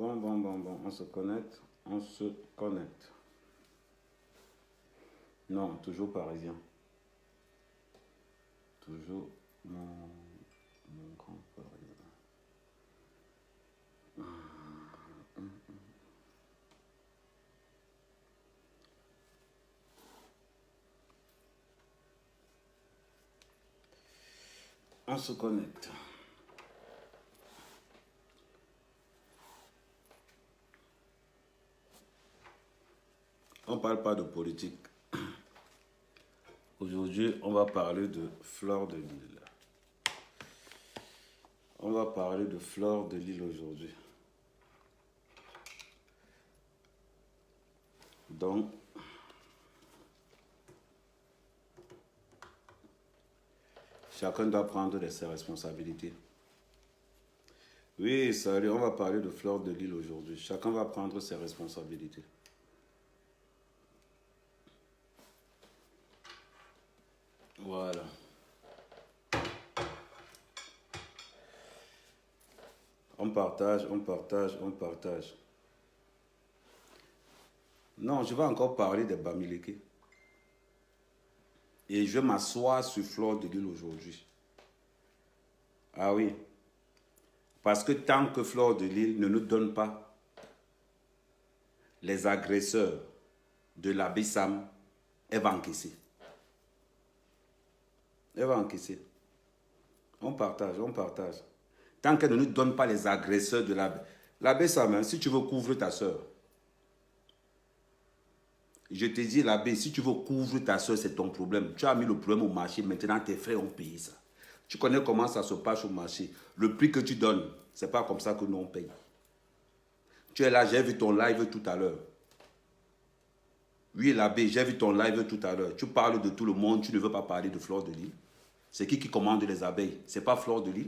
Bon. On se connecte. On se connecte. Non, toujours parisien. Toujours mon grand parisien. On se connecte. On ne parle pas de politique. Aujourd'hui, on va parler de Fleur de Lys. On va parler de Fleur de Lys aujourd'hui. Donc, chacun doit prendre ses responsabilités. Oui, salut, on va parler de Fleur de Lys aujourd'hui. Chacun va prendre ses responsabilités. Voilà. On partage. Non, je vais encore parler des Bamileke. Et je vais m'asseoir sur Fleur de Lys aujourd'hui. Ah oui. Parce que tant que Fleur de Lys ne nous donne pas les agresseurs de l'abbé Sam, elle va encaisser. Elle va encaisser. On partage. Tant qu'elle ne nous donne pas les agresseurs de l'abbé Sam, hein, si tu veux couvrir ta soeur, je te dis l'abbé, si tu veux couvrir ta soeur, c'est ton problème. Tu as mis le problème au marché, maintenant tes frères ont payé ça. Tu connais comment ça se passe au marché. Le prix que tu donnes, ce n'est pas comme ça que nous on paye. Tu es là, j'ai vu ton live tout à l'heure. Oui l'abbé, j'ai vu ton live tout à l'heure. Tu parles de tout le monde, tu ne veux pas parler de Fleur de Lys. C'est qui commande les abeilles? Ce n'est pas Fleur de Lys.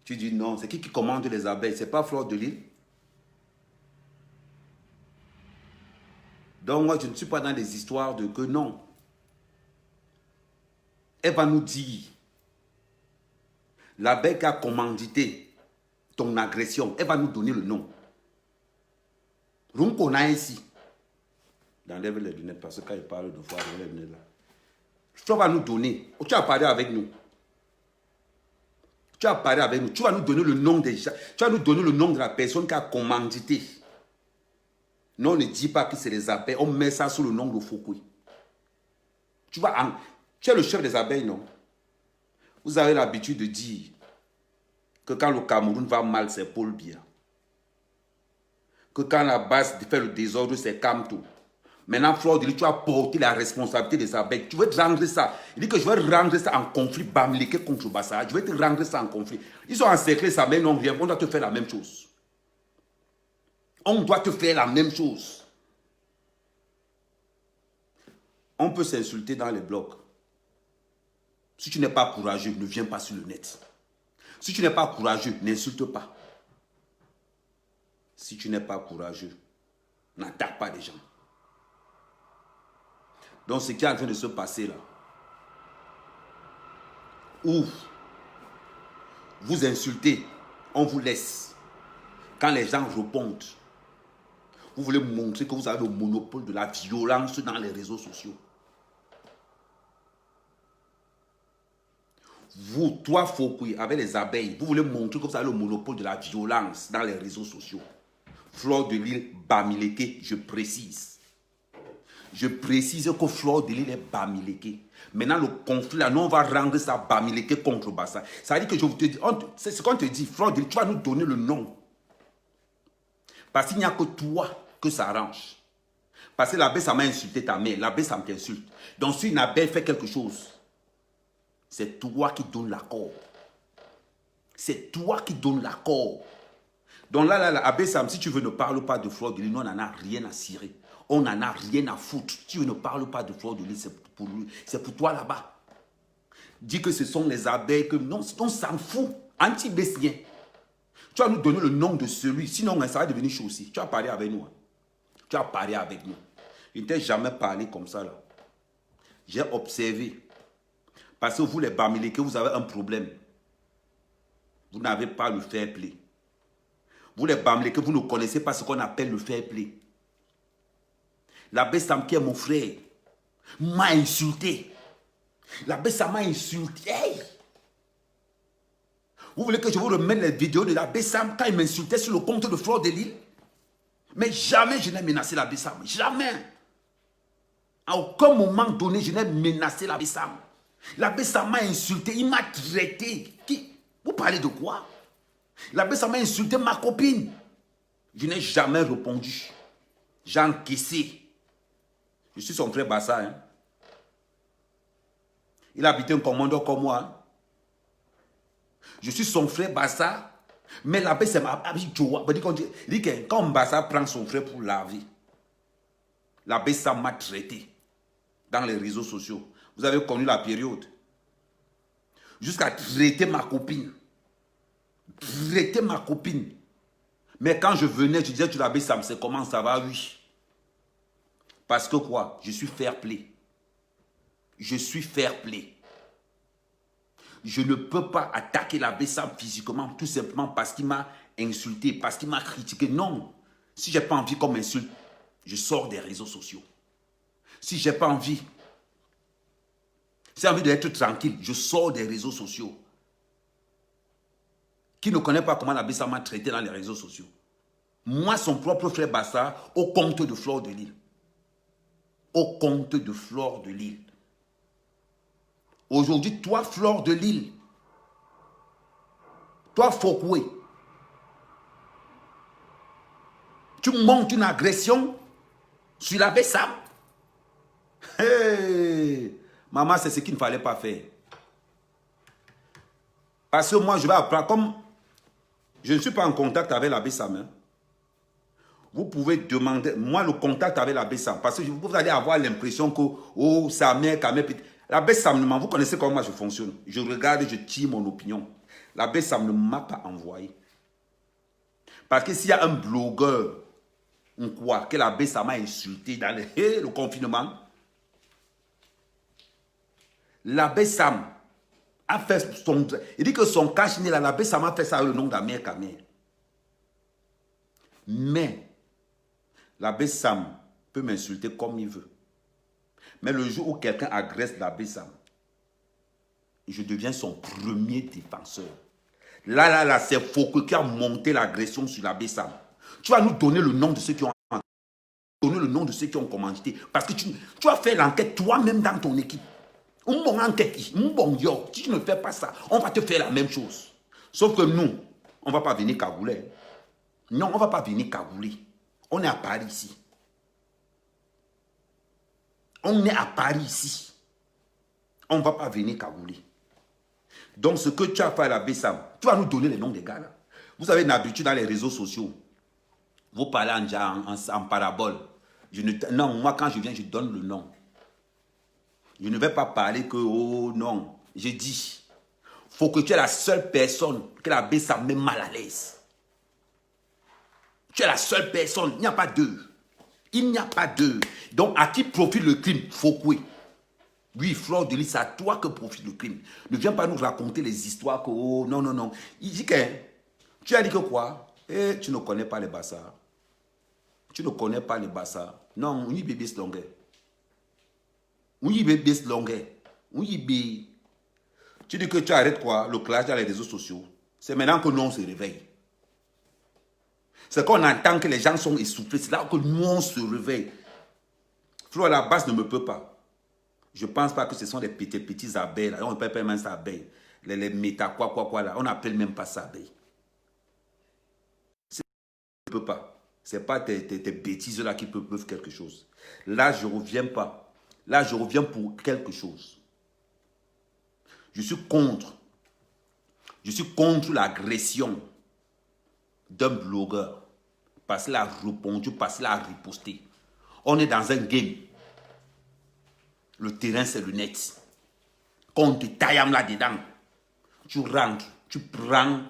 Tu dis non, c'est qui commande les abeilles? Ce n'est pas Fleur de Lys. Donc moi, je ne suis pas dans les histoires de que non. Elle va nous dire, l'abeille qui a commandité ton agression, elle va nous donner le nom. Rumko na ici. D'enlève les lunettes, parce que quand il parle de voir les lunettes là. Tu vas nous donner, tu vas parler avec nous. Tu vas parler avec nous, tu vas nous donner le nom des gens, tu vas nous donner le nom de la personne qui a commandité. Non, on ne dit pas que c'est les abeilles, on met ça sous le nom de Foukoui. Tu es le chef des abeilles, non? Vous avez l'habitude de dire que quand le Cameroun va mal, c'est Paul Biya. Que quand la base fait le désordre, c'est Kamto. Maintenant, Fleur de Lys, tu as porté la responsabilité des abeilles. Tu veux te rendre ça. Il dit que je vais rendre ça en conflit. Bamileke contre Bassa. Je vais te rendre ça en conflit. Ils ont encerclé ça, mais non, rien. On doit te faire la même chose. On doit te faire la même chose. On peut s'insulter dans les blogs. Si tu n'es pas courageux, ne viens pas sur le net. Si tu n'es pas courageux, n'insulte pas. Si tu n'es pas courageux, n'attaque pas les gens. Donc ce qui est en train de se passer là, où vous insultez, on vous laisse. Quand les gens répondent, vous voulez montrer que vous avez le monopole de la violence dans les réseaux sociaux. Vous, toi Foukoui, avec les abeilles, vous voulez montrer que vous avez le monopole de la violence dans les réseaux sociaux. Fleur de Lys, Bamileke, je précise. Je précise que Fleur de Lys est Bamileke. Maintenant, le conflit, là, nous, on va rendre ça Bamileke contre Bassa. Ça veut dire que je vous te dis, c'est ce qu'on te dit, Fleur de Lys, tu vas nous donner le nom. Parce qu'il n'y a que toi que ça arrange. Parce que l'abbé, ça m'a insulté ta mère, l'abbé, ça t'insulte. Donc, si une abeille fait quelque chose, c'est toi qui donnes l'accord. C'est toi qui donnes l'accord. Donc là, l'abbé Sam, si tu veux ne parle pas de Fleur de Lys, nous, on n'en a rien à cirer. On n'en a rien à foutre. Si tu ne parles pas de Fleur de Lys, c'est pour lui. C'est pour toi là-bas. Dis que ce sont les abeilles que... Non, on s'en fout. Anti-bessien. Tu vas nous donner le nom de celui. Sinon, ça va devenir chaud aussi. Tu vas parler avec nous. Tu vas parler avec nous. Je ne t'ai jamais parlé comme ça là. J'ai observé. Parce que vous, les Bamileke, vous avez un problème. Vous n'avez pas le fair play. Vous les Bamileke, que vous ne connaissez pas ce qu'on appelle le fair play. L'abbé Sam qui est mon frère m'a insulté. L'abbé Sam m'a insulté. Hey! Vous voulez que je vous remette les vidéos de l'abbé Sam quand il m'insultait sur le compte de Fleur de Lille? Mais jamais je n'ai menacé l'abbé Sam. Jamais. À aucun moment donné, je n'ai menacé l'abbé Sam. L'abbé Sam m'a insulté. Il m'a traité. Vous parlez de quoi? L'abbé Sam m'a insulté ma copine. Je n'ai jamais répondu. J'ai encaissé. Je suis son frère Bassa. Hein. Il habitait un commandeur comme moi. Hein. Je suis son frère Bassa. Mais l'abbé Sam m'a dit que quand Bassa prend son frère pour laver, l'abbé Sam m'a traité dans les réseaux sociaux. Vous avez connu la période. Jusqu'à traiter ma copine. Traiter ma copine. Mais quand je venais, je disais, tu l'abbé Sam, c'est comment ça va? Oui. Parce que quoi? Je suis fair play. Je suis fair play. Je ne peux pas attaquer l'abbé Sam physiquement tout simplement parce qu'il m'a insulté, parce qu'il m'a critiqué. Non. Si je n'ai pas envie qu'on m'insulte, je sors des réseaux sociaux. Si je n'ai pas envie, si j'ai envie d'être tranquille, je sors des réseaux sociaux. Qui ne connaît pas comment l'abbé Sam m'a traité dans les réseaux sociaux? Moi, son propre frère Bassa, au compte de Fleur de Lille. Au compte de Fleur de Lille. Aujourd'hui, toi, Fleur de Lille, toi, Fokoué, tu montes une agression sur l'abbé Sam. Hey, maman, c'est ce qu'il ne fallait pas faire. Parce que moi, je vais apprendre, comme je ne suis pas en contact avec l'abbé Sam, hein, vous pouvez demander, moi, le contact avec l'abbé Sam, parce que vous allez avoir l'impression que, oh, sa mère, l'abbé Sam, vous connaissez comment moi je fonctionne. Je regarde et je tire mon opinion. L'abbé Sam ne m'a pas envoyé. Parce que s'il y a un blogueur, on croit que l'abbé Sam a insulté dans le confinement, l'abbé Sam a fait son... Il dit que son cache là, l'abbé Sam a fait ça avec le nom d'Amir Kamer. Mais l'abbé Sam peut m'insulter comme il veut. Mais le jour où quelqu'un agresse l'abbé Sam, je deviens son premier défenseur. Là, c'est Foucault qui a monté l'agression sur l'abbé Sam. Tu vas nous donner le nom de ceux qui ont donné le nom de ceux qui ont commandité. Parce que tu vas faire l'enquête toi-même dans ton équipe. Si tu ne fais pas ça, on va te faire la même chose. Sauf que nous, on ne va pas venir cagouler. Non, on ne va pas venir cagouler. On est à Paris ici. On est à Paris ici. On ne va pas venir cagouler. Donc, ce que tu as fait à l'abbé Sam, tu vas nous donner les noms des gars là. Vous avez une habitude dans les réseaux sociaux. Vous parlez en parabole. Non, moi, quand je viens, je donne le nom. Je ne vais pas parler que, oh non. J'ai dit, il faut que tu es la seule personne que l'abbé Sam met mal à l'aise. Tu es la seule personne. Il n'y a pas deux. Il n'y a pas deux. Donc, à qui profite le crime? Foucault. Oui, Fleur de Lille, c'est à toi que profite le crime. Ne viens pas nous raconter les histoires que, oh, non, non, non. Il dit que, tu as dit que quoi? Eh, tu ne connais pas les Bassards. Tu ne connais pas les Bassards. Non, on y bébé slonguer. On y bébé slonguer. On y bébé. Tu dis que tu arrêtes quoi? Le clash dans les réseaux sociaux. C'est maintenant que nous, on se réveille. C'est qu'on entend que les gens sont essoufflés. C'est là que nous, on se réveille. Flo à la base ne me peut pas. Je ne pense pas que ce sont des petits abeilles. Là. On ne peut pas même ça abeilles. Les méta, quoi, là. On n'appelle même pas ça abeilles. Je ne peux pas. Ce n'est pas tes bêtises là qui peuvent quelque chose. Là, je ne reviens pas. Là, je reviens pour quelque chose. Je suis contre. Je suis contre l'agression d'un blogueur. Parce qu'il a répondu, parce qu'il a riposté. On est dans un game. Le terrain, c'est le net. Quand on te taille là-dedans, tu rentres, tu prends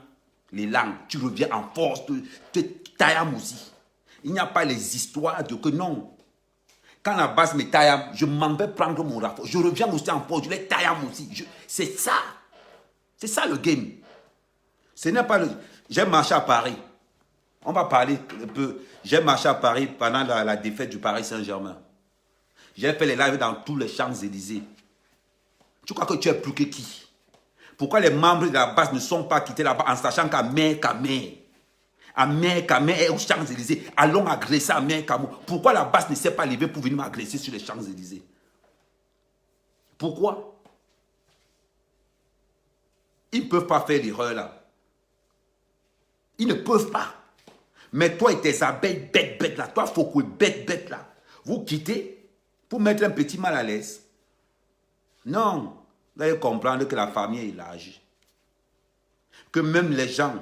les langues, tu reviens en force, te taille aussi. Il n'y a pas les histoires de que non. Quand la base me taille, je m'en vais prendre mon rapport. Je reviens aussi en force, je les taille aussi. C'est ça. C'est ça le game. Ce n'est pas le... J'ai marché à Paris. On va parler un peu. J'ai marché à Paris pendant la défaite du Paris Saint-Germain. J'ai fait les lives dans tous les Champs-Élysées. Tu crois que tu es plus que qui? Pourquoi les membres de la base ne sont pas quittés là-bas en sachant qu'à Kamé est aux Champs-Élysées, allons agresser à Kamou. Pourquoi la base ne s'est pas levée pour venir m'agresser sur les Champs-Élysées? Pourquoi? Ils ne peuvent pas faire l'erreur là. Ils ne peuvent pas. Mais toi et tes abeilles bêtes là, toi Foucault bête là, vous quittez pour mettre un petit mal à l'aise. Non, vous allez comprendre que la famille est large. Que même les gens...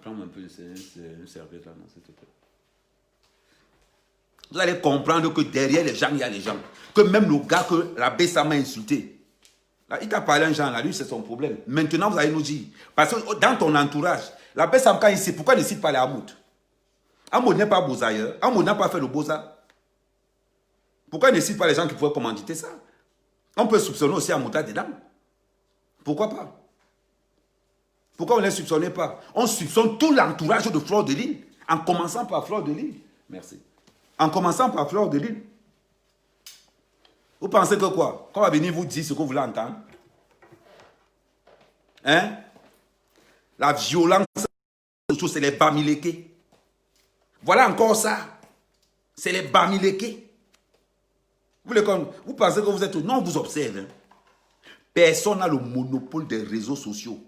Prends-moi un peu une serviette là, non, s'il te plaît. Vous allez comprendre que derrière les gens, il y a les gens. Que même le gars que l'abbé Sam a insulté, là, il t'a parlé un genre là, lui c'est son problème. Maintenant vous allez nous dire, parce que dans ton entourage, l'abbé Sam quand il cite, pourquoi il ne cite pas les Hamoud? Hamoud n'est pas Bouzaïeur, Hamoud n'a pas fait le Beaux-Arts. Pourquoi il ne cite pas les gens qui pouvaient commanditer ça? On peut soupçonner aussi Hamoud dedans. Pourquoi pas? Pourquoi on ne les soupçonnait pas? On soupçonne tout l'entourage de Fleur de Lys, en commençant par Fleur de Lys. Merci. En commençant par Fleur de Lys. Vous pensez que quoi? Qu'on va venir vous dire ce que vous voulez entendre? Hein? La violence, c'est les Bamileke. Voilà encore ça. C'est les Bamileke. Vous pensez que vous êtes... Non, on vous observe. Hein? Personne n'a le monopole des réseaux sociaux.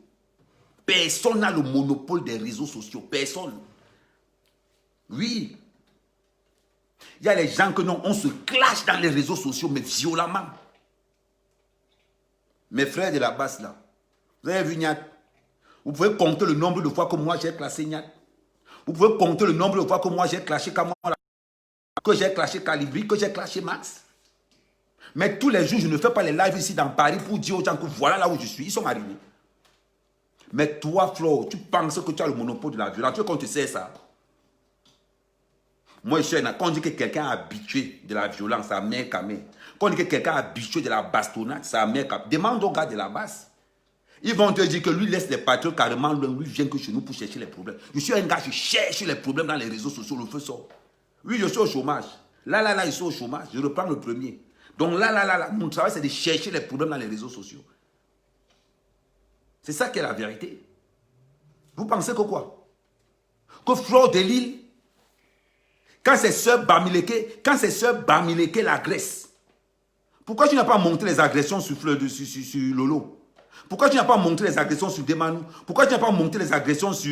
Personne n'a le monopole des réseaux sociaux. Personne. Oui. Il y a les gens que non, on se clash dans les réseaux sociaux, mais violemment. Mes frères de la base là, vous avez vu Niat? Vous pouvez compter le nombre de fois que moi j'ai classé Niat. Vous pouvez compter le nombre de fois que moi j'ai clashé Kamala, que j'ai clashé Calibri, que j'ai clashé Max. Mais tous les jours, je ne fais pas les lives ici dans Paris pour dire aux gens que voilà là où je suis. Ils sont arrivés. Mais toi, Flo, tu penses que tu as le monopole de la violence. Tu veux qu'on te sait ça? Moi, quand on dit que quelqu'un est habitué de la violence, ça mère Kamé. Quand on dit que quelqu'un est habitué de la bastonnade, ça mère Kamé. Demande aux gars de la base. Ils vont te dire que lui laisse les patrons carrément, lui vient que chez nous pour chercher les problèmes. Je suis un gars, je cherche les problèmes dans les réseaux sociaux, le feu sort. Oui, je suis au chômage. Là, je suis au chômage. Je reprends le premier. Donc là, mon travail, c'est de chercher les problèmes dans les réseaux sociaux. C'est ça qui est la vérité. Vous pensez que quoi? Que Fleur de Lys, quand ses sœurs Bamileke l'agressent, pourquoi tu n'as pas montré les agressions sur Lolo? Pourquoi tu n'as pas montré les agressions sur Demanou? Pourquoi tu n'as pas montré les agressions sur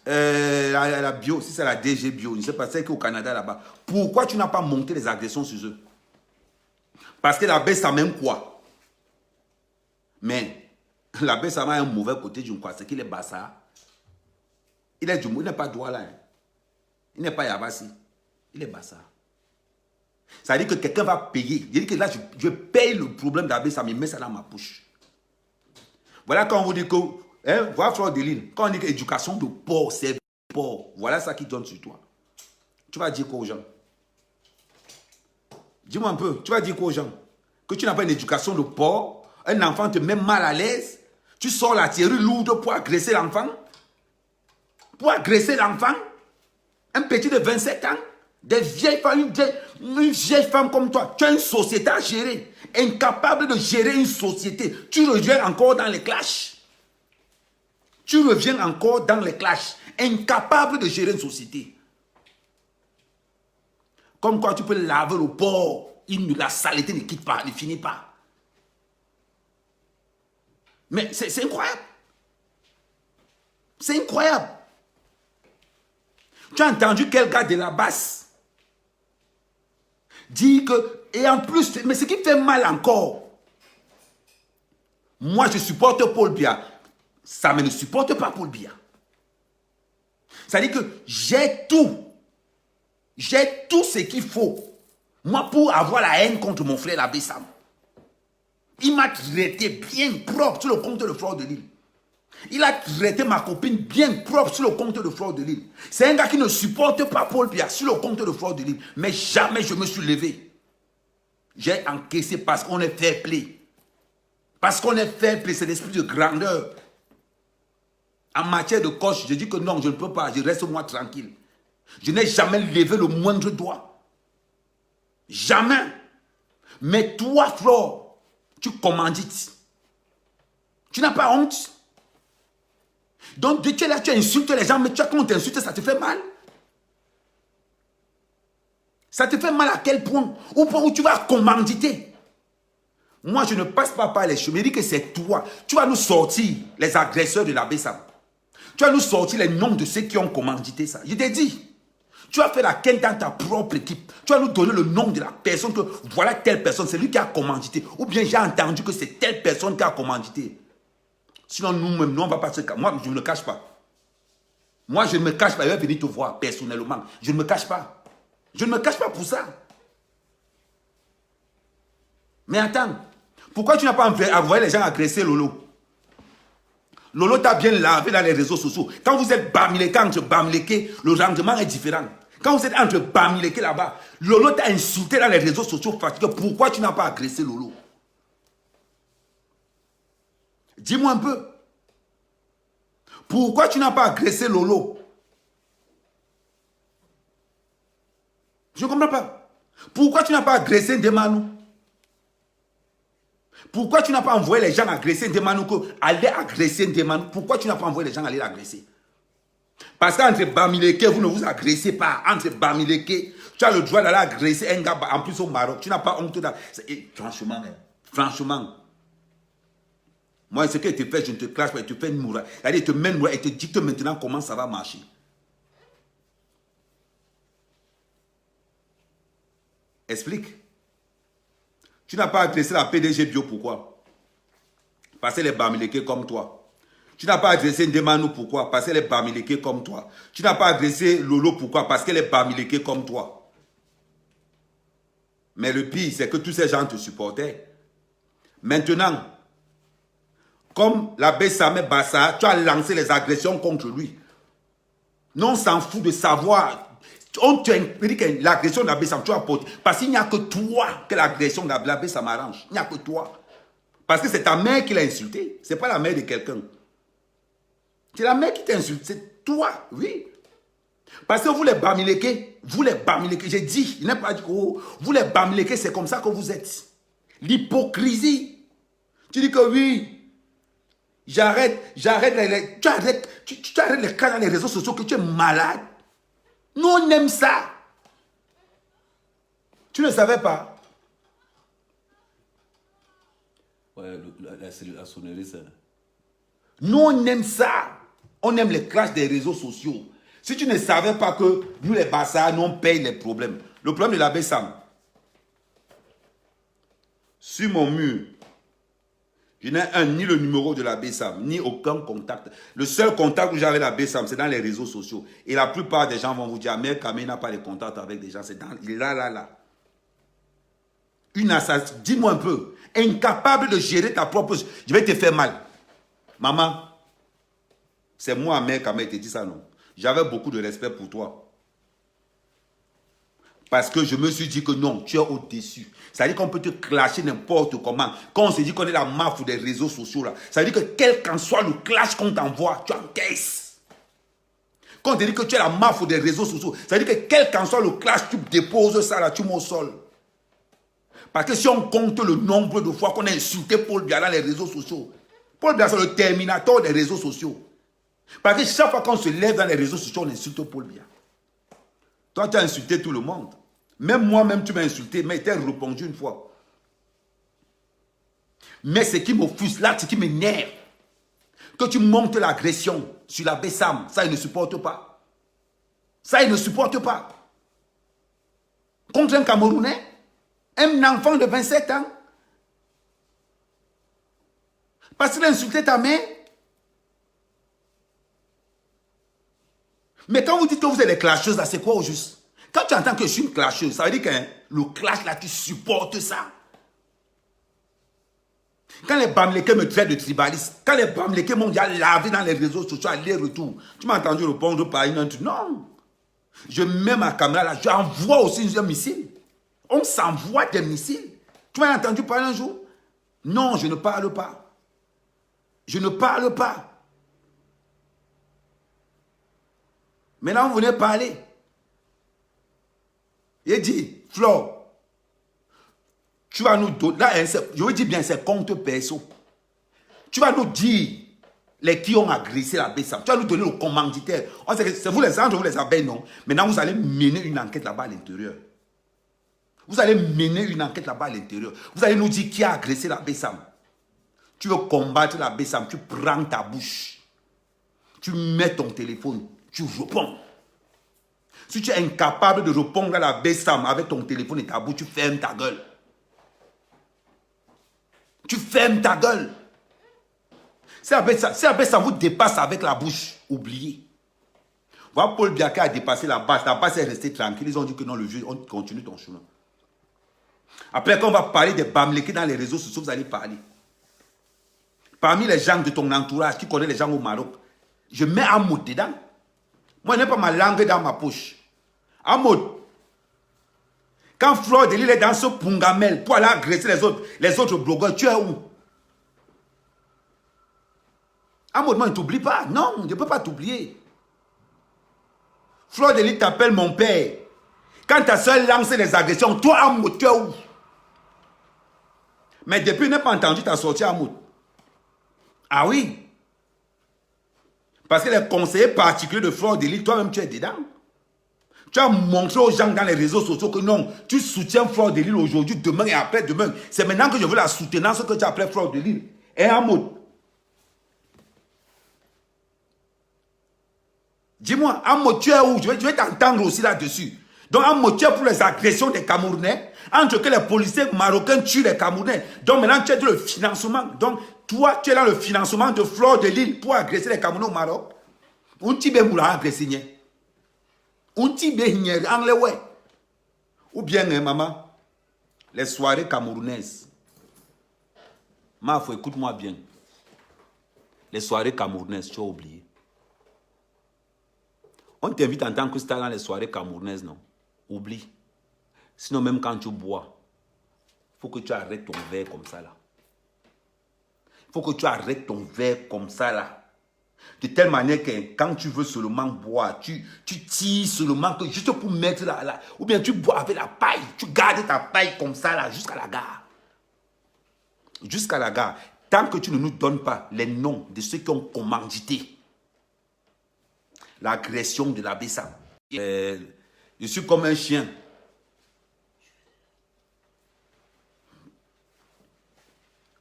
la bio, si c'est la DG Bio, je ne sais pas, c'est qu'au Canada là-bas. Pourquoi tu n'as pas montré les agressions sur eux? Parce que la baisse, ça même quoi? Mais la baisse, ça a un mauvais côté d'une quoi, c'est qu'il est bassa. Il n'est pas droit là. Hein. Il n'est pas Yabassi. Il est bassa. Ça veut dire que quelqu'un va payer. Je dis que là, je paye le problème d'Abbé, ça me met ça dans ma poche. Voilà quand on vous dit que, hein, voilà Fleur de Lys, quand on dit que l'éducation de porc, c'est porc, voilà ça qui donne sur toi. Tu vas dire quoi aux gens? Dis-moi un peu, tu vas dire quoi aux gens? Que tu n'as pas une éducation de porc, un enfant te met mal à l'aise, tu sors la théorie lourde pour agresser l'enfant? Pour agresser l'enfant? Un petit de 27 ans? Des vieilles femmes, une vieille femme comme toi, tu as une société à gérer, incapable de gérer une société. Tu reviens encore dans les clashs. Tu reviens encore dans les clashs, incapable de gérer une société. Comme quoi tu peux laver le porc, la saleté ne quitte pas, ne finit pas. Mais c'est incroyable. C'est incroyable. Tu as entendu quel gars de la basse dit que, et en plus, mais ce qui fait mal encore, moi je supporte Paul Biya, ça ne supporte pas Paul Biya. Ça dit que j'ai tout ce qu'il faut, moi, pour avoir la haine contre mon frère l'abbé Sam. Il m'a traité bien propre sur le compte de Fleur de Lys. Il a traité ma copine bien propre sur le compte de Fleur de Lys. C'est un gars qui ne supporte pas Paul Biya sur le compte de Fleur de Lys. Mais jamais je me suis levé. J'ai encaissé parce qu'on est fair play. Parce qu'on est fair play, c'est l'esprit de grandeur. En matière de coche, je dis que non, je ne peux pas, je reste moi tranquille. Je n'ai jamais levé le moindre doigt. Jamais. Mais toi, Flore, tu commandites. Tu n'as pas honte. Donc, tu es là, tu insultes les gens, mais tu as quand on t'insulte, ça te fait mal. Ça te fait mal à quel point? Au point où tu vas commanditer. Moi, je ne passe pas par les chemins. Je dis que c'est toi. Tu vas nous sortir les agresseurs de la Bessam. Tu vas nous sortir les noms de ceux qui ont commandité ça. Je t'ai dit. Tu vas faire la quête dans ta propre équipe. Tu vas nous donner le nom de la personne que voilà telle personne, c'est lui qui a commandité. Ou bien j'ai entendu que c'est telle personne qui a commandité. Sinon, nous-mêmes, nous, on ne va pas se cacher. Moi, je ne me cache pas. Moi, je ne me cache pas. Je vais venir te voir personnellement. Je ne me cache pas. Je ne me cache pas pour ça. Mais attends. Pourquoi tu n'as pas envoyé les gens agresser Lolo? Lolo t'a bien lavé dans les réseaux sociaux. Quand vous êtes bamileke entre bamileke, le rendement est différent. Quand vous êtes entre bamileke là-bas, Lolo t'a insulté dans les réseaux sociaux. Pourquoi tu n'as pas agressé Lolo? Dis-moi un peu. Pourquoi tu n'as pas agressé Lolo? Je ne comprends pas. Pourquoi tu n'as pas agressé Ndemanou? Pourquoi tu n'as pas envoyé les gens agresser Ndemanou aller agresser Ndemanou? Pourquoi tu n'as pas envoyé les gens aller l'agresser? Parce qu'entre bamileke, vous ne vous agressez pas. Entre bamileke, tu as le droit d'aller agresser un gars, en plus au Maroc. Tu n'as pas honte. Franchement, franchement. Moi, ce que tu fais, je ne te clash pas, il te fait une moura. Il te mène moura et te dicte maintenant comment ça va marcher. Explique. Tu n'as pas agressé la PDG Bio, pourquoi? Parce qu'elle est bamileke comme toi. Tu n'as pas agressé Ndemanou, pourquoi? Parce qu'elle est bamileke comme toi. Tu n'as pas agressé Lolo, pourquoi? Parce qu'elle est bamileke comme toi. Mais le pire, c'est que tous ces gens te supportaient. Maintenant, comme l'abbé Samé Bassa, tu as lancé les agressions contre lui. Non, on s'en fout de savoir. On te dit que l'agression de l'abbé Sam, tu apportes. Parce qu'il n'y a que toi que l'agression de l'abbé Sam arrange. Il n'y a que toi. Parce que c'est ta mère qui l'a insulté. Ce n'est pas la mère de quelqu'un. C'est la mère qui t'insulte. C'est toi, oui. Parce que vous les bamileke, j'ai dit, il n'a pas dit, oh, vous les bamileke, c'est comme ça que vous êtes. L'hypocrisie. Tu dis que oui. Tu arrêtes les cas dans les réseaux sociaux, que tu es malade. Nous, on aime ça. Tu ne savais pas? Ouais, la sonnerie, ça. Nous, on aime ça. On aime les clashs des réseaux sociaux. Si tu ne savais pas que nous, les Bassa, nous, on paye les problèmes. Le problème de l'abbé Sam. Sur mon mur, je n'ai ni le numéro de l'abbé Sam, ni aucun contact. Le seul contact que j'avais avec l'abbé Sam, c'est dans les réseaux sociaux. Et la plupart des gens vont vous dire, mais Kamé n'a pas de contact avec des gens. C'est dans là. Une assassin, dis-moi un peu, incapable de gérer ta propre... Je vais te faire mal. Maman, c'est moi, mère Kamé, qui te dit ça, non? J'avais beaucoup de respect pour toi. Parce que je me suis dit que non, tu es au-dessus. Ça veut dire qu'on peut te clasher n'importe comment. Quand on se dit qu'on est la mafia des réseaux sociaux, là, ça veut dire que quel qu'en soit le clash qu'on t'envoie, tu encaisses. Quand on te dit que tu es la mafia des réseaux sociaux, ça veut dire que quel qu'en soit le clash, tu déposes ça là, tu mets au sol. Parce que si on compte le nombre de fois qu'on a insulté Paul Biya dans les réseaux sociaux, Paul Biya c'est le terminateur des réseaux sociaux. Parce que chaque fois qu'on se lève dans les réseaux sociaux, on insulte Paul Biya. Toi, tu as insulté tout le monde. Même moi-même, tu m'as insulté, mais tu as répondu une fois. Mais ce qui m'offusque, là, ce qui m'énerve, que tu montes l'agression sur l'abbé Sam, ça, il ne supporte pas. Ça, il ne supporte pas. Contre un Camerounais, un enfant de 27 ans, parce qu'il a insulté ta mère. Mais quand vous dites que vous êtes des clasheuses, là, c'est quoi au juste? Quand tu entends que je suis une clasheuse, ça veut dire que le clash, là, tu supportes ça. Quand les Bamileke me traitent de tribaliste, quand les Bamileke m'ont déjà lavé dans les réseaux sociaux, aller-retour, tu m'as entendu répondre par une autre? Non. Je mets ma caméra là, j'envoie aussi un missile. On s'envoie des missiles. Tu m'as entendu parler un jour? Non, je ne parle pas. Je ne parle pas. Maintenant, vous venez parler. Il dit, Flore, tu vas nous donner, là, je veux dire bien, c'est compte perso. Tu vas nous dire les qui ont agressé la Bessam. Tu vas nous donner le commanditaire. C'est vous les anges, vous les abeilles, non? Maintenant, vous allez mener une enquête là-bas à l'intérieur. Vous allez mener une enquête là-bas à l'intérieur. Vous allez nous dire qui a agressé la Bessam. Tu veux combattre la Bessam, tu prends ta bouche. Tu mets ton téléphone, tu réponds. Si tu es incapable de répondre à la Bessam avec ton téléphone et ta bouche, tu fermes ta gueule. Tu fermes ta gueule. Si la Bessam vous dépasse avec la bouche, oubliez. Voilà, Paul Biaka a dépassé la base. La base est restée tranquille. Ils ont dit que non, le jeu, on continue ton chemin. Après, quand on va parler des Bamileke dans les réseaux sociaux, vous allez parler. Parmi les gens de ton entourage qui connaissent les gens au Maroc, je mets Amoud dedans. Moi, je n'ai pas ma langue dans ma poche. Amoud, quand Flore de Lille est dans ce pungamel pour aller agresser les autres blogueurs, tu es où? Amoud, moi, ne t'oublie pas. Non, je ne peux pas t'oublier. Flore de Lille t'appelle mon père. Quand ta soeur lance les agressions, toi, Amoud, tu es où? Mais depuis, je n'ai pas entendu ta sortie, Amoud. Ah oui? Parce que les conseillers particuliers de Flore de Lille, toi-même, tu es dedans. Tu as montré aux gens dans les réseaux sociaux que non, tu soutiens Flore de Lille aujourd'hui, demain et après-demain. C'est maintenant que je veux la soutenance que tu appelles Flore de Lille. Et Amoud, dis-moi, Amoud, tu es où? Je vais t'entendre aussi là-dessus. Donc, Amoud, tu es pour les agressions des Camerounais, entre que les policiers marocains tuent les Camerounais. Donc, maintenant, tu es dans le financement. Donc, toi, tu es dans le financement de Flore de Lille pour agresser les Camerounais au Maroc. On t'y met moula agresser. On t'y met anglais, ouais. Ou bien, maman, les soirées camerounaises. Mafou, écoute-moi bien. Les soirées camerounaises, tu as oublié. On t'invite en tant que star dans les soirées camerounaises, non? Oublie. Sinon, même quand tu bois, il faut que tu arrêtes ton verre comme ça, là. Il faut que tu arrêtes ton verre comme ça, là. De telle manière que quand tu veux seulement boire, tu tires seulement que juste pour mettre là. Ou bien tu bois avec la paille. Tu gardes ta paille comme ça, là, jusqu'à la gare. Jusqu'à la gare. Tant que tu ne nous donnes pas les noms de ceux qui ont commandité l'agression de la Bessam. Je suis comme un chien.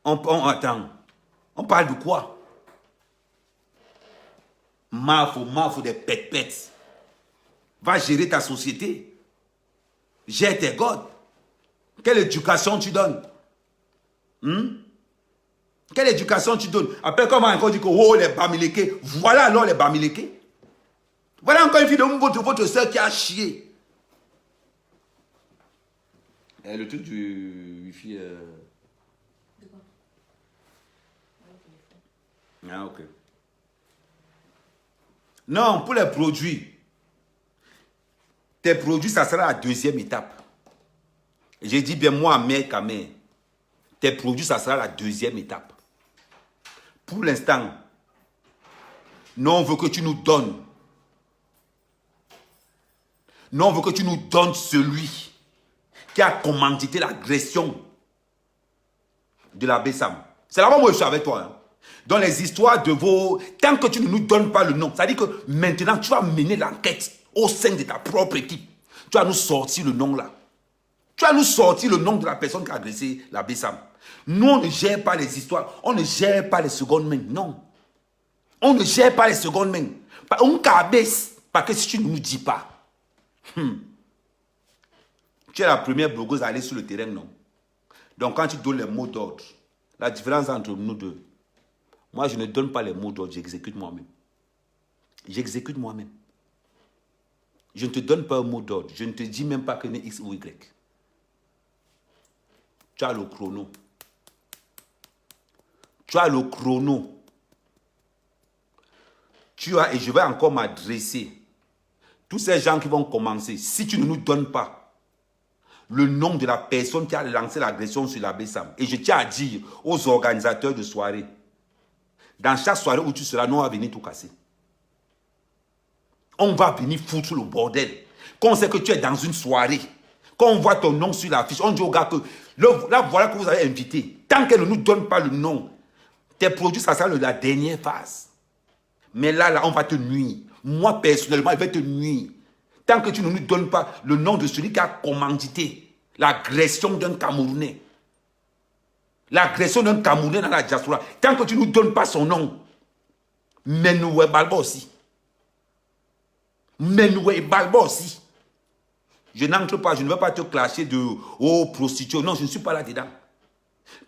Attends. On parle de quoi? Mafou des pètes. Va gérer ta société. Gère tes godes. Quelle éducation tu donnes? Quelle éducation tu donnes? Après, comment encore dit que oh, les Bamileke. Voilà alors les Bamileke. Voilà encore une vidéo de votre soeur qui a chié. Le truc du Wi-Fi. Ah, ok. Non, pour les produits. Tes produits, ça sera la deuxième étape. J'ai dit bien moi, mère, camère. Tes produits, ça sera la deuxième étape. Pour l'instant, nous, on veut que tu nous donnes. Nous, on veut que tu nous donnes celui qui a commandité l'agression de la Bessam. C'est là-bas où je suis avec toi. Hein. Dans les histoires de vos... Tant que tu ne nous donnes pas le nom, ça dit que maintenant, tu vas mener l'enquête au sein de ta propre équipe. Tu vas nous sortir le nom là. Tu vas nous sortir le nom de la personne qui a agressé la Bessam. Nous, on ne gère pas les histoires. On ne gère pas les secondes mains. Non. On ne gère pas les secondes mains. On cabesse. Parce que si tu ne nous dis pas, tu es la première blogueuse à aller sur le terrain, non? Donc, quand tu donnes les mots d'ordre, la différence entre nous deux, moi, je ne donne pas les mots d'ordre, j'exécute moi-même. J'exécute moi-même. Je ne te donne pas un mot d'ordre. Je ne te dis même pas que c'est X ou Y. Tu as le chrono. Tu as le chrono. Tu as, et je vais encore m'adresser. Tous ces gens qui vont commencer, si tu ne nous donnes pas le nom de la personne qui a lancé l'agression sur la Bessam, et je tiens à dire aux organisateurs de soirée, dans chaque soirée où tu seras, nous on va venir tout casser. On va venir foutre le bordel. Quand on sait que tu es dans une soirée, quand on voit ton nom sur l'affiche, on dit au gars que là, voilà que vous avez invité. Tant qu'elle ne nous donne pas le nom, tes produits, ça sera la dernière phase. Mais là, on va te nuire. Moi, personnellement, je vais te nuire. Tant que tu ne nous donnes pas le nom de celui qui a commandité l'agression d'un Camerounais. L'agression d'un Camerounais dans la diaspora. Tant que tu ne nous donnes pas son nom. Menoué Balba aussi. Menoué Balba aussi. Je n'entre pas, je ne veux pas te clasher de prostituée. Non, je ne suis pas là-dedans.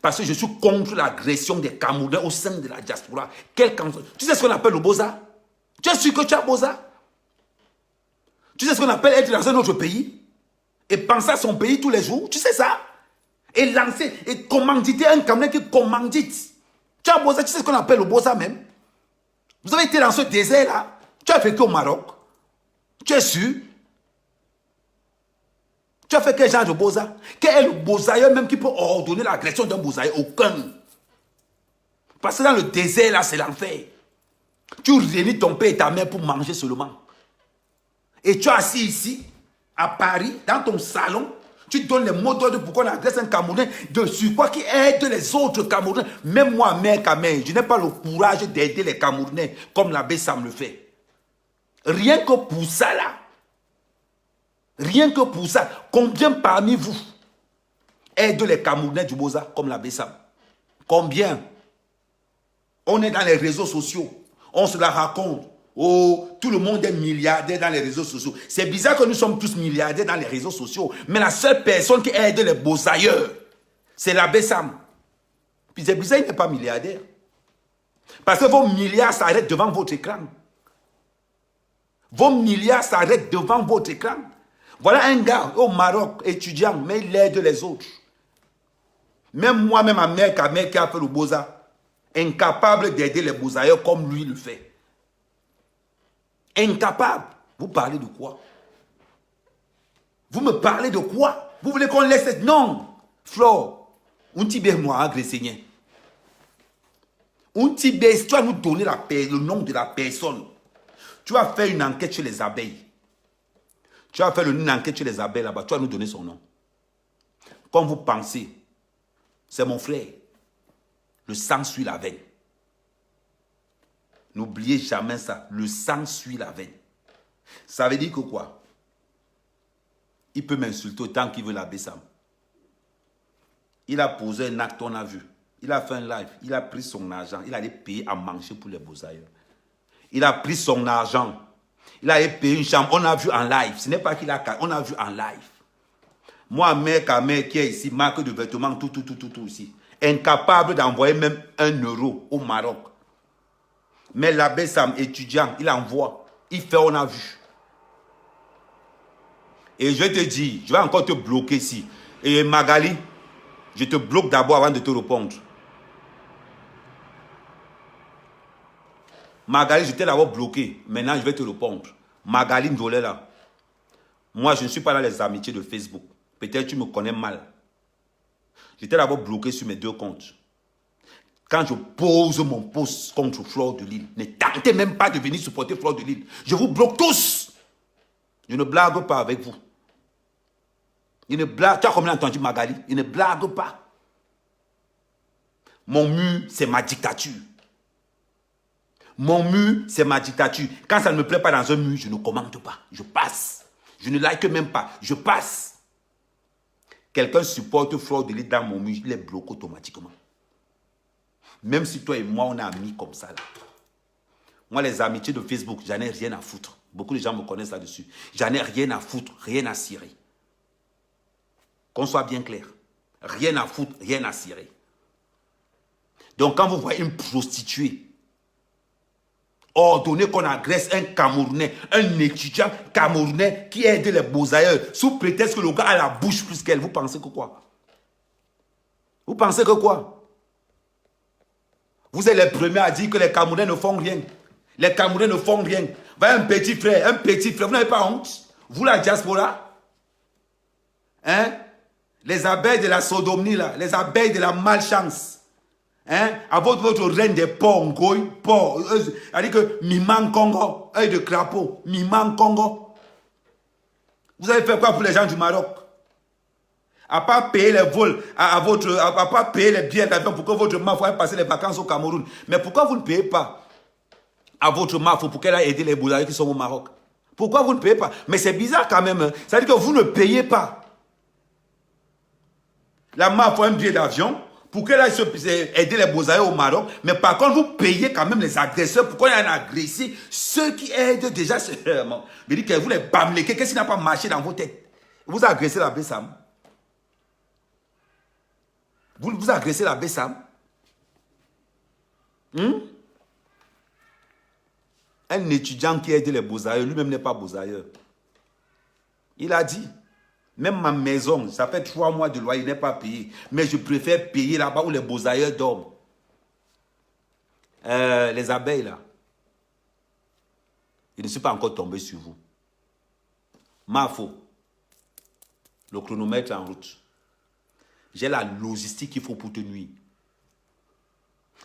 Parce que je suis contre l'agression des Camerounais au sein de la diaspora. Tu sais ce qu'on appelle le Boza? Tu es sûr que tu as Boza? Tu sais ce qu'on appelle être dans un autre pays? Et penser à son pays tous les jours? Tu sais ça? Et lancer, et commanditer un Camerounais qui commandite. Tu as Boza, tu sais ce qu'on appelle le Boza même? Vous avez été dans ce désert-là? Tu as fait qu'au Maroc? Tu es sûr? Tu as fait quel genre de Boza? Quel est le Bozaïeur même qui peut ordonner l'agression d'un Bozaïeur? Aucun. Parce que dans le désert, là, c'est l'enfer. Tu réunis ton père et ta mère pour manger seulement. Et tu es assis ici, à Paris, dans ton salon, tu donnes les mots d'ordre pour qu'on agresse un Camerounais de sur quoi qui aide les autres Camerounais. Même moi, mère Kamel, je n'ai pas le courage d'aider les Camerounais comme l'abbé Sam le fait. Rien que pour ça, là. Rien que pour ça, combien parmi vous aident les Camerounais du Boza comme l'abbé Sam? Combien? On est dans les réseaux sociaux, on se la raconte. Oh, tout le monde est milliardaire dans les réseaux sociaux. C'est bizarre que nous sommes tous milliardaires dans les réseaux sociaux, mais la seule personne qui aide les Bozaïeurs, c'est l'abbé Sam. Puis c'est bizarre, il n'est pas milliardaire. Parce que vos milliards s'arrêtent devant votre écran. Vos milliards s'arrêtent devant votre écran. Voilà un gars au Maroc, étudiant, mais il aide les autres. Même moi, même ma mère qui a fait le Boza, incapable d'aider les Bozaïeurs comme lui le fait. Incapable. Vous parlez de quoi? Vous me parlez de quoi? Vous voulez qu'on laisse... Non. Flore, un tibé moi, agressé. Un tibé, tu vas nous donner le nom de la personne. Tu vas faire une enquête chez les abeilles. Tu vas faire une enquête chez les abeilles là-bas. Tu vas nous donner son nom. Comme vous pensez, c'est mon frère. Le sang suit la veine. N'oubliez jamais ça. Le sang suit la veine. Ça veut dire que quoi? Il peut m'insulter autant qu'il veut l'abbé Sam. Il a posé un acte, on a vu. Il a fait un live. Il a pris son argent. Il allait payer à manger pour les Bozaïeurs. Il a pris son argent. Il a payé une chambre. On a vu en live. Ce n'est pas qu'il a... On a vu en live. Moi, mère qui est ici, marque de vêtements, tout ici. Incapable d'envoyer même 1 euro au Maroc. Mais l'abbé Sam, étudiant, il envoie. Il fait, on a vu. Et je te dis, je vais encore te bloquer ici. Et Magali, je te bloque d'abord avant de te répondre. Magali, je t'ai d'abord bloqué. Maintenant, je vais te répondre. Magali Ndolé là. Moi, je ne suis pas dans les amitiés de Facebook. Peut-être tu me connais mal. Je t'ai d'abord bloqué sur mes 2 comptes. Quand je pose mon post contre Flore de Lille, ne tentez même pas de venir supporter Flore de Lille. Je vous bloque tous. Je ne blague pas avec vous. Il ne blague. Tu as combien entendu Magali? Il ne blague pas. Mon mur, c'est ma dictature. Mon mur, c'est ma dictature. Quand ça ne me plaît pas dans un mur, je ne commente pas. Je passe. Je ne like même pas. Je passe. Quelqu'un supporte Flore de Lille dans mon mur, il est bloqué automatiquement. Même si toi et moi, on est amis comme ça. Là. Moi, les amitiés de Facebook, j'en ai rien à foutre. Beaucoup de gens me connaissent là-dessus. J'en ai rien à foutre, rien à cirer. Qu'on soit bien clair. Rien à foutre, rien à cirer. Donc, quand vous voyez une prostituée ordonner qu'on agresse un Camerounais, un étudiant Camerounais qui aide les Bozaïeurs, sous prétexte que le gars a la bouche plus qu'elle, vous pensez que quoi? Vous pensez que quoi? Vous êtes les premiers à dire que les Camerounais ne font rien. Les Camerounais ne font rien. Voyez un petit frère, vous n'avez pas honte? Vous la diaspora? Hein? Les abeilles de la sodomie là, les abeilles de la malchance. Hein? À votre reine des porcs, Ngoy, porcs. C'est-à-dire que Miman Congo, œil de crapaud, Miman Congo. Vous avez fait quoi pour les gens du Maroc? À part payer les vols, à part payer les billets d'avion pour que votre mafia aille passer les vacances au Cameroun. Mais pourquoi vous ne payez pas à votre mafia pour qu'elle aille aider les Boulaïs qui sont au Maroc? Pourquoi vous ne payez pas? Mais c'est bizarre quand même. Hein? Ça veut dire que vous ne payez pas. La mafia a un billet d'avion pour qu'elle aille aider les Boulaïs au Maroc. Mais par contre, vous payez quand même les agresseurs pour qu'on aille agresser ceux qui aident déjà. Je dis que vous les bamléquez. Qu'est-ce qui n'a pas marché dans vos têtes? Vous agressez la Bessam. Vous agressez la Bessam. Un étudiant qui aide les Beaux-Ailleurs, lui-même n'est pas Beaux-Ailleurs. Il a dit, même ma maison, ça fait 3 mois de loyer, il n'est pas payé. Mais je préfère payer là-bas où les Beaux-Ailleurs dorment. Les abeilles là. Je ne suis pas encore tombé sur vous. Mafo. Le chronomètre en route. J'ai la logistique qu'il faut pour te nuire.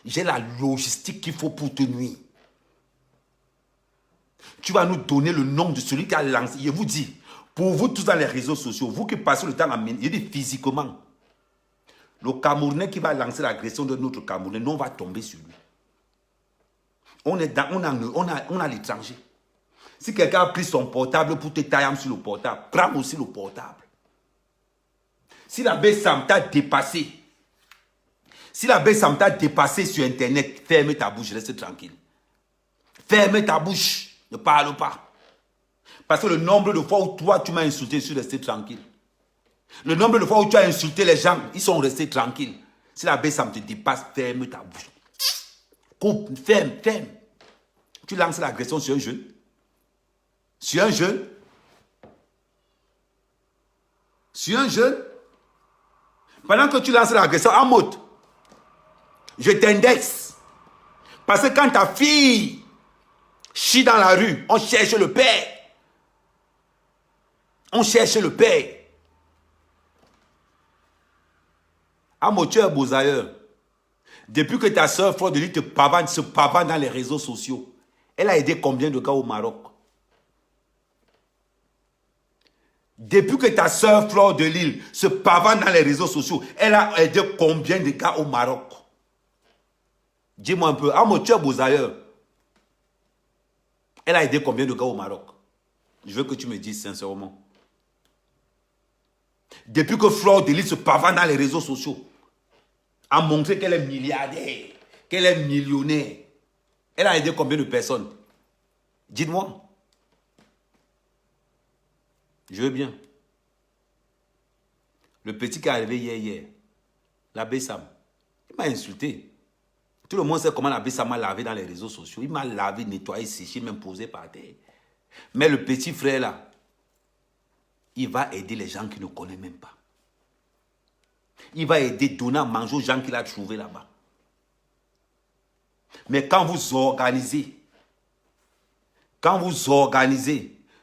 J'ai la logistique qu'il faut pour te nuire. Tu vas nous donner le nom de celui qui a lancé. Je vous dis, pour vous tous dans les réseaux sociaux, vous qui passez le temps à mener, je dis physiquement, le Camerounais qui va lancer l'agression de notre Camerounais, nous on va tomber sur lui. On a l'étranger. Si quelqu'un a pris son portable pour te tailler sur le portable, prends aussi le portable. Si la Bessam t'a dépassé, sur Internet, ferme ta bouche, reste tranquille. Ferme ta bouche, ne parle pas. Parce que le nombre de fois où toi tu m'as insulté, je suis resté tranquille. Le nombre de fois où tu as insulté les gens, ils sont restés tranquilles. Si la Bessam te dépasse, ferme ta bouche. Coupe, ferme. Tu lances l'agression sur un jeune. Sur un jeune. Pendant que tu lances l'agression, en mode, je t'indexe. Parce que quand ta fille chie dans la rue, on cherche le père. En mode, tu es Beaux-Ailleurs. Depuis que ta soeur Fleur de Lille se pavane dans les réseaux sociaux, elle a aidé combien de gars au Maroc? Depuis que ta soeur Fleur de Lille se pavane dans les réseaux sociaux, elle a aidé combien de gars au Maroc? Dis-moi un peu. Ah, mon tueur Beaux-Ailleurs. Elle a aidé combien de gars au Maroc? Je veux que tu me dises sincèrement. Depuis que Fleur de Lille se pavane dans les réseaux sociaux, a montré qu'elle est milliardaire, qu'elle est millionnaire, elle a aidé combien de personnes? Dites-moi. Je veux bien. Le petit qui est arrivé hier, la Bessam, il m'a insulté. Tout le monde sait comment la Bessam m'a lavé dans les réseaux sociaux. Il m'a lavé, nettoyé, séché, même posé par terre. Mais le petit frère là, il va aider les gens qui ne connaissent même pas. Il va aider, donner à manger aux gens qu'il a trouvés là-bas. Mais quand vous organisez,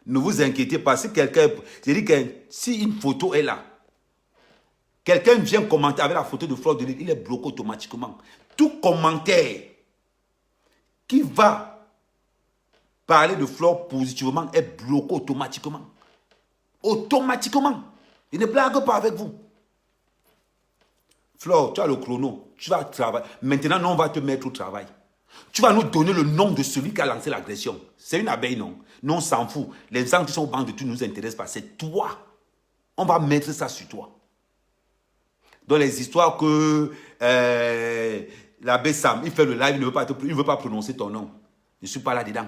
ne vous inquiétez pas. Si quelqu'un, c'est-à-dire que si une photo est là, quelqu'un vient commenter avec la photo de Fleur de Lille, il est bloqué automatiquement. Tout commentaire qui va parler de Fleur positivement est bloqué automatiquement. Automatiquement. Il ne blague pas avec vous. Fleur, tu as le chrono, tu vas travailler. Maintenant, nous, on va te mettre au travail. Tu vas nous donner le nom de celui qui a lancé l'agression. C'est une abeille, non? Non, on s'en fout. Les gens qui sont au banc de tout ne nous intéressent pas. C'est toi. On va mettre ça sur toi. Dans les histoires que l'abbé Sam, il fait le live, il ne veut pas prononcer ton nom. Je ne suis pas là-dedans.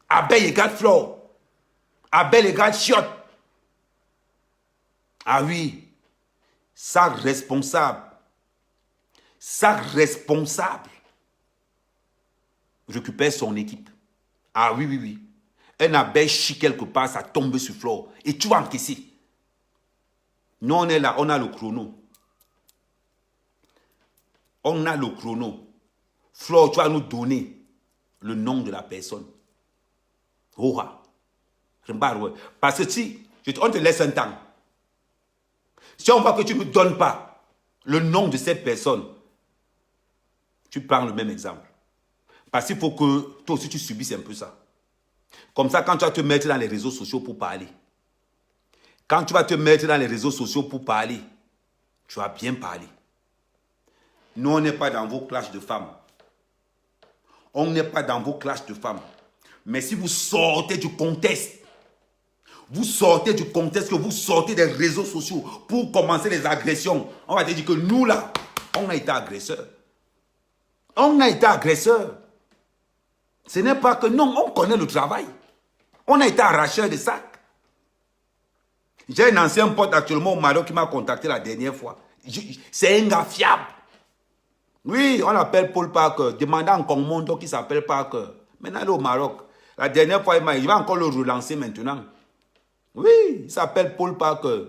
Abeille égale Fleur. Abeille égale chiotte. Ah oui. Ça responsable récupère son équipe. Ah oui. Un abeille chie quelque part, ça tombe sur Fleur. Et tu vas encaisser. Nous, on est là, on a le chrono. Fleur, tu vas nous donner le nom de la personne. Parce que si on te laisse un temps, si on voit que tu ne nous donnes pas, le nom de cette personne, tu prends le même exemple. Parce qu'il faut que toi aussi tu subisses un peu ça. Comme ça, quand tu vas te mettre dans les réseaux sociaux pour parler, quand tu vas te mettre dans les réseaux sociaux pour parler, tu vas bien parler. Nous, on n'est pas dans vos clashs de femmes. On n'est pas dans vos clashs de femmes. Mais si vous sortez du contexte, vous sortez du contexte, que vous sortez des réseaux sociaux pour commencer les agressions, on va te dire que nous, là, on a été agresseurs. On a été agresseurs. Ce n'est pas que non, on connaît le travail. On a été arracheurs de sacs. J'ai un ancien pote actuellement au Maroc qui m'a contacté la dernière fois. C'est un gars fiable. Oui, on l'appelle Paul Parker. Demandez en Congo qui s'appelle Parker. Maintenant, il est au Maroc. La dernière fois, il va encore le relancer maintenant. Oui, il s'appelle Paul Parker.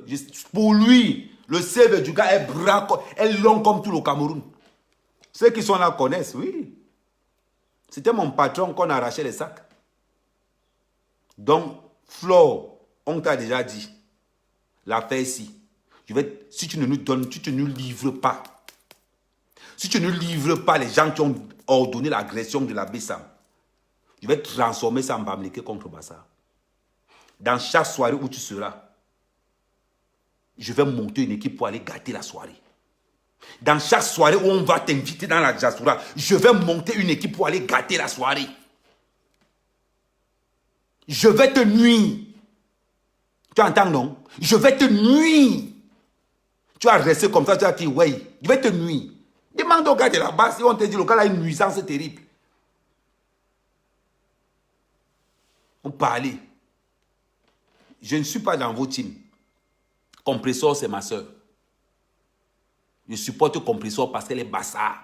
Pour lui, le CV du gars est long comme tout le Cameroun. Ceux qui sont là connaissent, oui. C'était mon patron qu'on arrachait les sacs. Donc, Flo, on t'a déjà dit, l'affaire ici, si tu ne nous donnes, tu ne nous livres pas. Si tu ne livres pas les gens qui ont ordonné l'agression de la Bessam, je vais transformer ça en Bamileke contre Bassa. Dans chaque soirée où tu seras, je vais monter une équipe pour aller gâter la soirée. Dans chaque soirée où on va t'inviter dans la diaspora, je vais monter une équipe pour aller gâter la soirée. Je vais te nuire. Tu entends, non? Je vais te nuire. Tu vas rester comme ça, tu vas dire, ouais, je vais te nuire. Demande au gars de la base, si on te dit, le gars a une nuisance terrible. On parlait. Je ne suis pas dans vos teams. Compressor, c'est ma soeur. Je supporte Compressor parce qu'elle est bassard.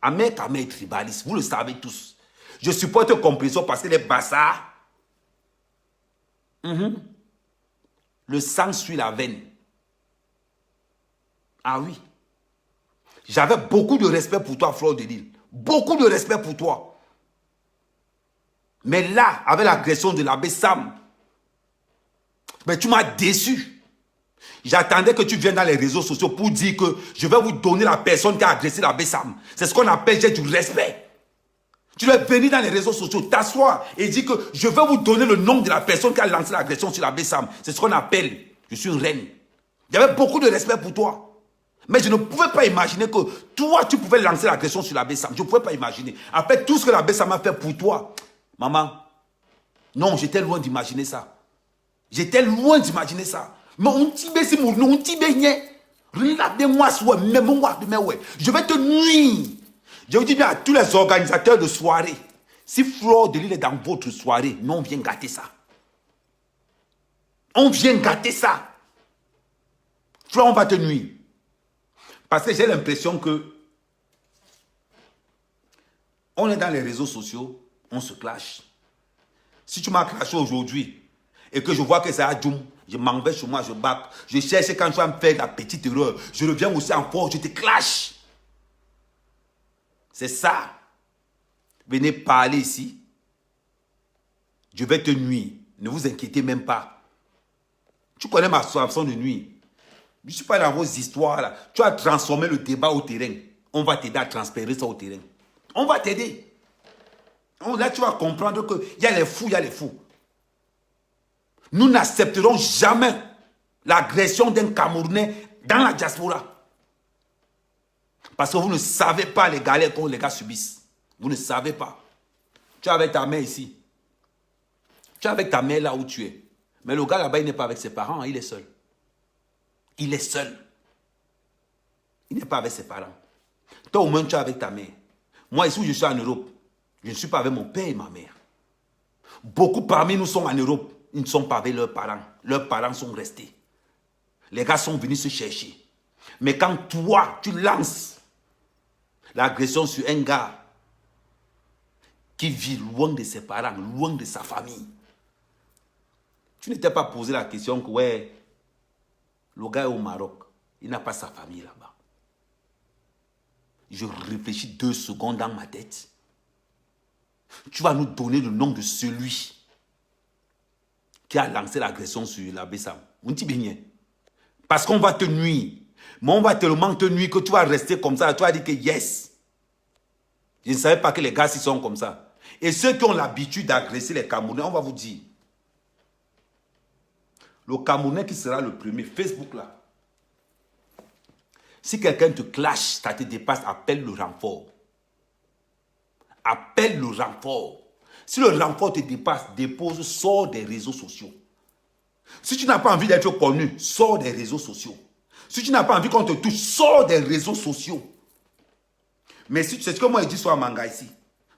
Amer est tribaliste, vous le savez tous. Je supporte Compressor parce qu'elle est bassard. Le sang suit la veine. Ah oui. J'avais beaucoup de respect pour toi, Fleur de Lille. Beaucoup de respect pour toi. Mais là, avec l'agression de l'abbé Sam, mais tu m'as déçu. J'attendais que tu viennes dans les réseaux sociaux pour dire que je vais vous donner la personne qui a agressé l'abbé Sam. C'est ce qu'on appelle j'ai du respect. Tu dois venir dans les réseaux sociaux, t'asseoir et dire que je vais vous donner le nom de la personne qui a lancé l'agression sur l'abbé Sam. C'est ce qu'on appelle, je suis une reine. J'avais beaucoup de respect pour toi. Mais je ne pouvais pas imaginer que toi, tu pouvais lancer l'agression sur l'abbé Sam. Je ne pouvais pas imaginer. Après tout ce que l'abbé Sam a fait pour toi, maman, non, j'étais loin d'imaginer ça. J'étais loin d'imaginer ça. Mais on t'y met si mon on t'y met. Regardez-moi, je vais te nuire. Je vous dis bien à tous les organisateurs de soirée, si Fleur de Lille est dans votre soirée, nous on vient gâter ça. On vient gâter ça. Fleur, on va te nuire. Parce que j'ai l'impression que on est dans les réseaux sociaux, on se clash. Si tu m'as clashé aujourd'hui et que je vois que c'est à Djoum, je m'en vais chez moi, je back. Je cherche quand tu vas me faire la petite erreur. Je reviens aussi en force, je te clash. C'est ça. Venez parler ici. Je vais te nuire. Ne vous inquiétez même pas. Tu connais ma façon de nuire. Je ne suis pas dans vos histoires là. Tu as transformé le débat au terrain. On va t'aider à transférer ça au terrain. On va t'aider. Là, tu vas comprendre qu'il y a les fous, il y a les fous. Nous n'accepterons jamais l'agression d'un Camerounais dans la diaspora. Parce que vous ne savez pas les galères que les gars subissent. Vous ne savez pas. Tu es avec ta mère ici. Tu es avec ta mère là où tu es. Mais le gars là-bas, il n'est pas avec ses parents, il est seul. Il est seul. Il n'est pas avec ses parents. Toi au moins tu es avec ta mère. Moi ici où je suis en Europe, je ne suis pas avec mon père et ma mère. Beaucoup parmi nous sont en Europe. Ils ne sont pas avec leurs parents. Leurs parents sont restés. Les gars sont venus se chercher. Mais quand toi, tu lances l'agression sur un gars qui vit loin de ses parents, loin de sa famille, tu ne t'es pas posé la question que ouais, le gars est au Maroc, il n'a pas sa famille là-bas. Je réfléchis 2 secondes dans ma tête. Tu vas nous donner le nom de celui qui a lancé l'agression sur l'abbé Sam. On dit bien. Parce qu'on va te nuire. Mais on va tellement te nuire que tu vas rester comme ça. Tu vas dire que yes. Je ne savais pas que les gars s'y sont comme ça. Et ceux qui ont l'habitude d'agresser les Camerounais, on va vous dire. Le Camerounais qui sera le premier, Facebook là. Si quelqu'un te clash, ça te dépasse, appelle le renfort. Appelle le renfort. Si le renfort te dépasse, dépose, sors des réseaux sociaux. Si tu n'as pas envie d'être connu, sors des réseaux sociaux. Si tu n'as pas envie qu'on te touche, sors des réseaux sociaux. Mais si c'est ce que moi je dis sur Manga ici,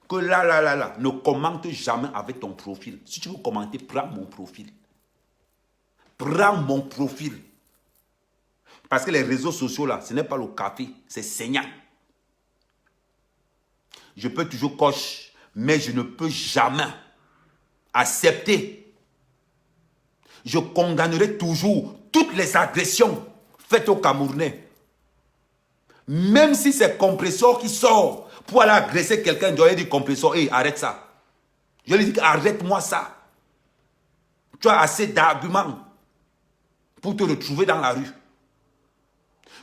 que là, ne commente jamais avec ton profil. Si tu veux commenter, prends mon profil. Prends mon profil. Parce que les réseaux sociaux là, ce n'est pas le café, c'est saignant. Je peux toujours cocher, mais je ne peux jamais accepter. Je condamnerai toujours toutes les agressions faites aux Camerounais. Même si c'est compresseur qui sort pour aller agresser quelqu'un, je dois dire compresseur, hey, arrête ça. Je lui dis arrête-moi ça. Tu as assez d'arguments pour te retrouver dans la rue.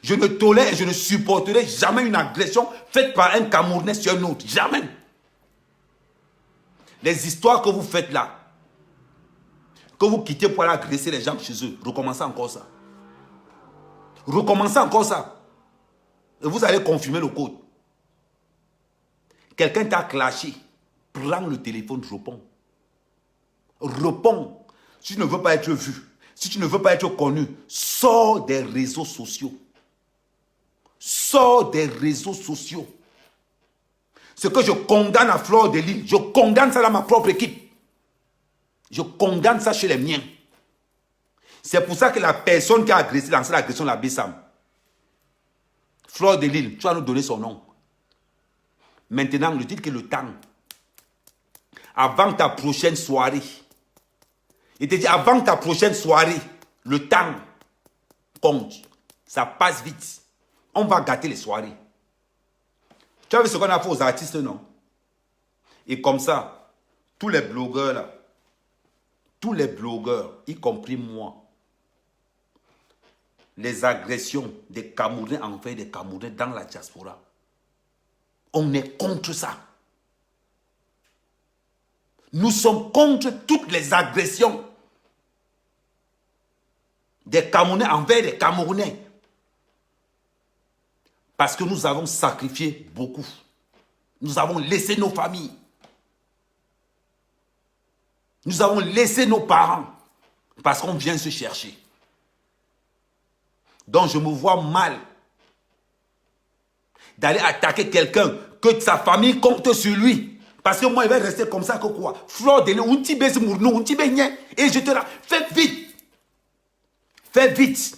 Je ne tolère et je ne supporterai jamais une agression faite par un Camerounais sur un autre. Jamais. Les histoires que vous faites là, que vous quittez pour aller agresser les gens chez eux, recommencez encore ça. Recommencez encore ça. Et vous allez confirmer le code. Quelqu'un t'a clashé. Prends le téléphone, réponds. Réponds. Si tu ne veux pas être vu, si tu ne veux pas être connu, sors des réseaux sociaux. Sors des réseaux sociaux. Ce que je condamne à Fleur de Lys, je condamne ça dans ma propre équipe. Je condamne ça chez les miens. C'est pour ça que la personne qui a agressé, lancé l'agression, la Bessam, Fleur de Lys, tu vas nous donner son nom. Maintenant, le titre que le temps, avant ta prochaine soirée, il te dit avant ta prochaine soirée, le temps compte. Ça passe vite. On va gâter les soirées. Tu as vu ce qu'on a fait aux artistes, non? Et comme ça, tous les blogueurs là, tous les blogueurs, y compris moi, les agressions des Camerounais envers des Camerounais dans la diaspora, on est contre ça. Nous sommes contre toutes les agressions des Camerounais envers des Camerounais. Parce que nous avons sacrifié beaucoup. Nous avons laissé nos familles. Nous avons laissé nos parents. Parce qu'on vient se chercher. Donc je me vois mal d'aller attaquer quelqu'un que sa famille compte sur lui. Parce que moi, il va rester comme ça que quoi? Fleur de Lys, un petit baiser mournou, un petit beignet. Et je te la... Fais vite. Fais vite.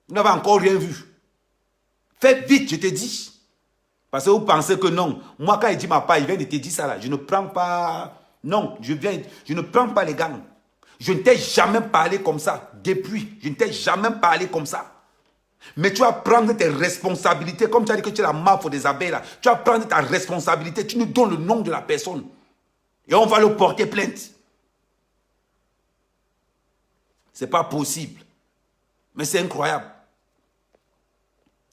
Vous n'avez encore rien vu. Fais vite, je te dis. Parce que vous pensez que non. Moi, quand il dit ma part, il vient de te dire ça là. Je ne prends pas... Non, je ne prends pas les gants. Je ne t'ai jamais parlé comme ça. Depuis, je ne t'ai jamais parlé comme ça. Mais tu vas prendre tes responsabilités. Comme tu as dit que tu es la marque des abeilles là. Tu vas prendre ta responsabilité. Tu nous donnes le nom de la personne. Et on va le porter plainte. C'est pas possible. Mais c'est incroyable.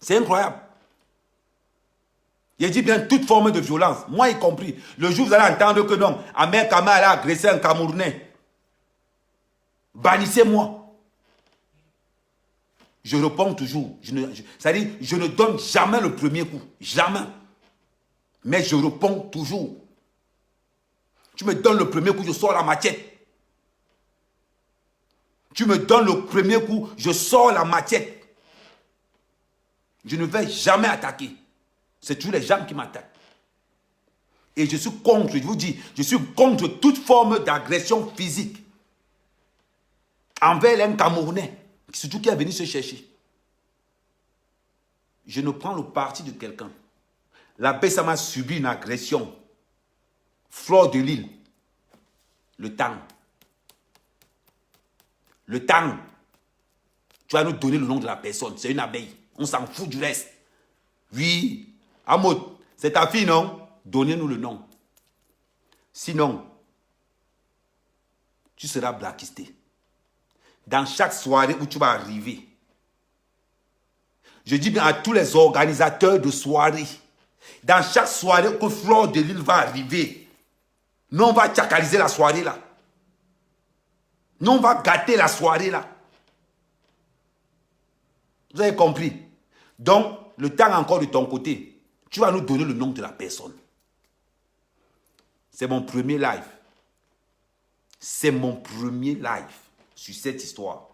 C'est incroyable. Il dit bien toute forme de violence, moi y compris. Le jour où vous allez entendre que non, Ahmed Kamal a agressé un Camerounais, bannissez-moi. Je réponds toujours. C'est-à-dire, je ne donne jamais le premier coup. Jamais. Mais je réponds toujours. Tu me donnes le premier coup, je sors la machette. Tu me donnes le premier coup, je sors la machette. Je ne vais jamais attaquer. C'est tous les gens qui m'attaquent. Et je suis contre, je vous dis, je suis contre toute forme d'agression physique envers un Camerounais, surtout qui est venu se chercher. Je ne prends le parti de quelqu'un. La Bessam a subi une agression. Fleur de Lys. Le temps. Le temps. Tu vas nous donner le nom de la personne. C'est une abeille. On s'en fout du reste. Oui. Amod, c'est ta fille, non? Donnez-nous le nom. Sinon, tu seras blacklisté. Dans chaque soirée où tu vas arriver, Je dis bien à tous les organisateurs de soirées. Dans chaque soirée que Fleur de Lille va arriver, nous on va tchakaliser la soirée là. Nous on va gâter la soirée là. Vous avez compris? Donc, le temps encore de ton côté, tu vas nous donner le nom de la personne. C'est mon premier live. C'est mon premier live sur cette histoire.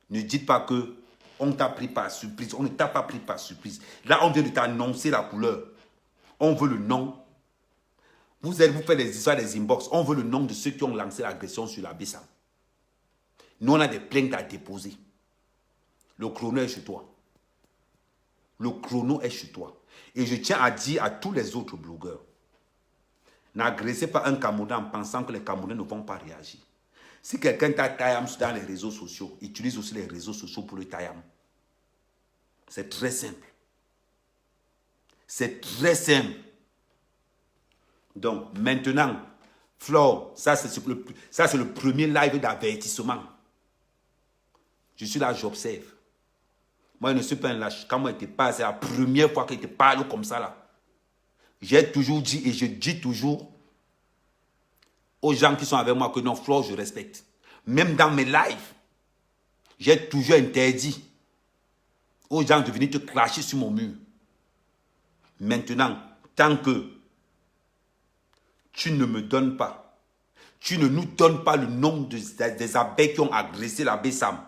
Ne dites pas que on t'a pris par surprise. On ne t'a pas pris par surprise. Là, on vient de t'annoncer la couleur. On veut le nom. Vous allez vous faire des histoires des inbox. On veut le nom de ceux qui ont lancé l'agression sur la Bessam. Nous, on a des plaintes à déposer. Le chrono est chez toi. Le chrono est chez toi. Et je tiens à dire à tous les autres blogueurs, n'agressez pas un Camerounais en pensant que les Camerounais ne vont pas réagir. Si quelqu'un t'a taillé dans les réseaux sociaux, utilise aussi les réseaux sociaux pour le tailler. C'est très simple. C'est très simple. Donc, maintenant, Flore, ça c'est le premier live d'avertissement. Je suis là, j'observe. Moi, je ne suis pas un lâche. Quand moi, je te parle, c'est la première fois que je te parle comme ça là. J'ai toujours dit et je dis toujours aux gens qui sont avec moi que non, Flore, je respecte. Même dans mes lives, j'ai toujours interdit aux gens de venir te cracher sur mon mur. Maintenant, tant que tu ne me donnes pas, tu ne nous donnes pas le nom des abeilles qui ont agressé la Bessam,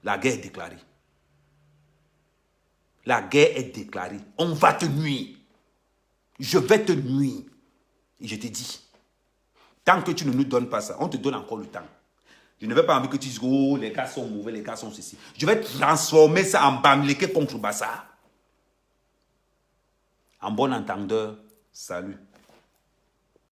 la guerre est déclarée. La guerre est déclarée. On va te nuire. Je vais te nuire. Et je te dis, tant que tu ne nous donnes pas ça, on te donne encore le temps. Je ne vais pas envie que tu dises, oh, les gars sont mauvais, les gars sont ceci. Je vais transformer ça en Bamileke contre Bassa. En bon entendeur, salut.